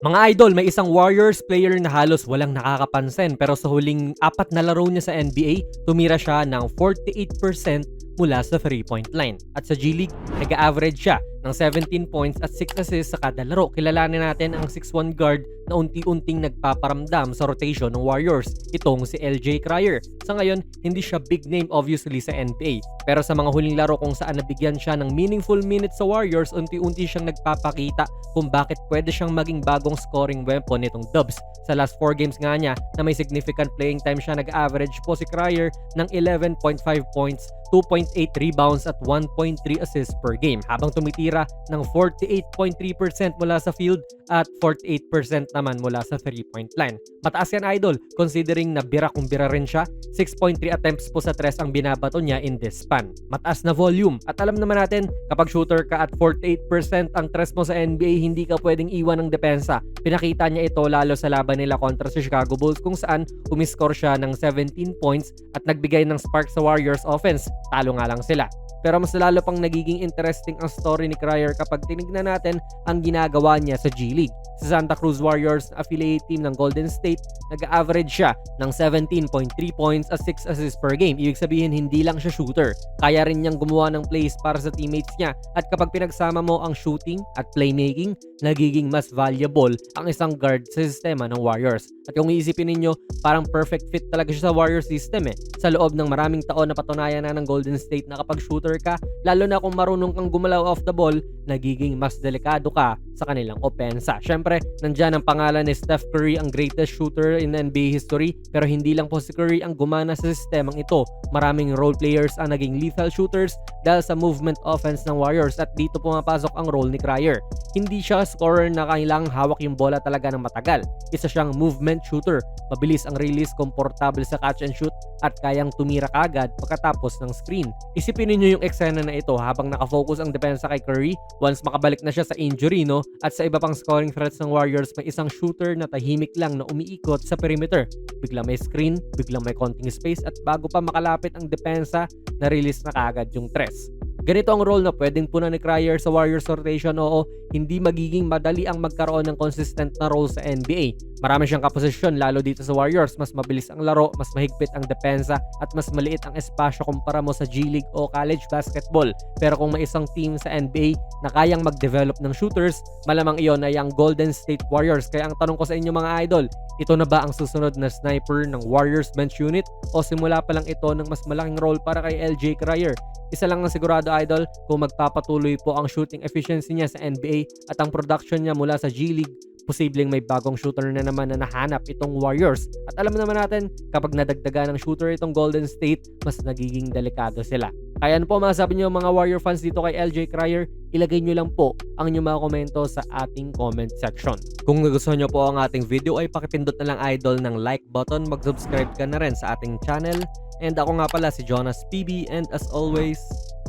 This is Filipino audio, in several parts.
Mga idol, may isang Warriors player na halos walang nakakapansin pero sa huling 4 na laro niya sa NBA, tumira siya ng 48% mula sa 3-point line. At sa G League, nag-average siya ng 17 points at 6 assists sa kada laro. Kilalanin natin ang 6'1 guard na unti-unting nagpaparamdam sa rotation ng Warriors. Itong si LJ Cryer. Sa ngayon, hindi siya big name obviously sa NBA. Pero sa mga huling laro kung saan nabigyan siya ng meaningful minutes sa Warriors, unti-unti siyang nagpapakita kung bakit pwede siyang maging bagong scoring weapon nitong Dubs. Sa last 4 games nga niya na may significant playing time siya, nag-average po si Cryer ng 11.5 points, 2.8 rebounds at 1.3 assists per game habang tumitira ng 48.3% mula sa field at 48% naman mula sa 3-point line. Mataas yan idol considering na bira kung bira rin siya. 6.3 attempts po sa 3 ang binabato niya in this span. Mataas na volume at alam naman natin kapag shooter ka at 48% ang 3 mo sa NBA, hindi ka pwedeng iwan ng depensa. Pinakita niya ito lalo sa laban nila kontra sa Chicago Bulls kung saan umiscore siya ng 17 points at nagbigay ng spark sa Warriors offense. Talo nga lang sila. Pero mas lalo pang nagiging interesting ang story ni Cryer kapag tinignan natin ang ginagawa niya sa G League. Sa Santa Cruz Warriors affiliate team ng Golden State, nag-average siya ng 17.3 points at 6 assists per game. Ibig sabihin hindi lang siya shooter. Kaya rin niyang gumawa ng plays para sa teammates niya. At kapag pinagsama mo ang shooting at playmaking, nagiging mas valuable ang isang guard sa sistema ng Warriors. At kung iisipin ninyo, parang perfect fit talaga siya sa Warriors system eh. Sa loob ng maraming taon na patunayan na ng Golden State na kapag shooter ka, lalo na kung marunong kang gumalaw off the ball, nagiging mas delikado ka sa kanilang opensa. Syempre, nandyan ang pangalan ni Steph Curry, ang greatest shooter in NBA history, pero hindi lang po si Curry ang gumana sa sistemang ito. Maraming role players ang naging lethal shooters dahil sa movement offense ng Warriors at dito pumapasok ang role ni Cryer. Hindi siya scorer na kailangang hawak yung bola talaga ng matagal. Isa siyang movement shooter. Mabilis ang release, komportable sa catch and shoot at kayang tumira kagad pagkatapos ng screen. Isipin niyo yung eksena na ito habang nakafocus ang depensa kay Curry. Once makabalik na siya sa injury, no? At sa iba pang scoring threats ng Warriors, may isang shooter na tahimik lang na umiikot sa perimeter. Biglang may screen, biglang may konting space at bago pa makalapit ang depensa, na-release na kagad yung tres. Ganito ang role na pwedeng punan ni Cryer sa Warriors rotation. Oo, hindi magiging madali ang magkaroon ng consistent na role sa NBA. Marami siyang kaposisyon lalo dito sa Warriors. Mas mabilis ang laro, mas mahigpit ang depensa at mas maliit ang espasyo kumpara mo sa G League o college basketball. Pero kung may isang team sa NBA na kayang mag-develop ng shooters, malamang iyon ay ang Golden State Warriors. Kaya ang tanong ko sa inyo mga idol, ito na ba ang susunod na sniper ng Warriors bench unit o simula pa lang ito ng mas malaking role para kay LJ Cryer? Isa lang ang sigurado idol, kung magpapatuloy po ang shooting efficiency niya sa NBA at ang production niya mula sa G League, posibleng may bagong shooter na naman na nahanap itong Warriors. At alam naman natin, kapag nadagdagan ng shooter itong Golden State, mas nagiging delikado sila. Kaya ano po masasabi niyo mga Warrior fans dito kay LJ Cryer? Ilagay niyo lang po ang inyong mga komento sa ating comment section. Kung nagustuhan niyo po ang ating video ay pakipindot na lang idol ng like button, mag-subscribe ka na rin sa ating channel. And ako nga pala si Jonas PB and as always,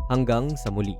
hanggang sa muli.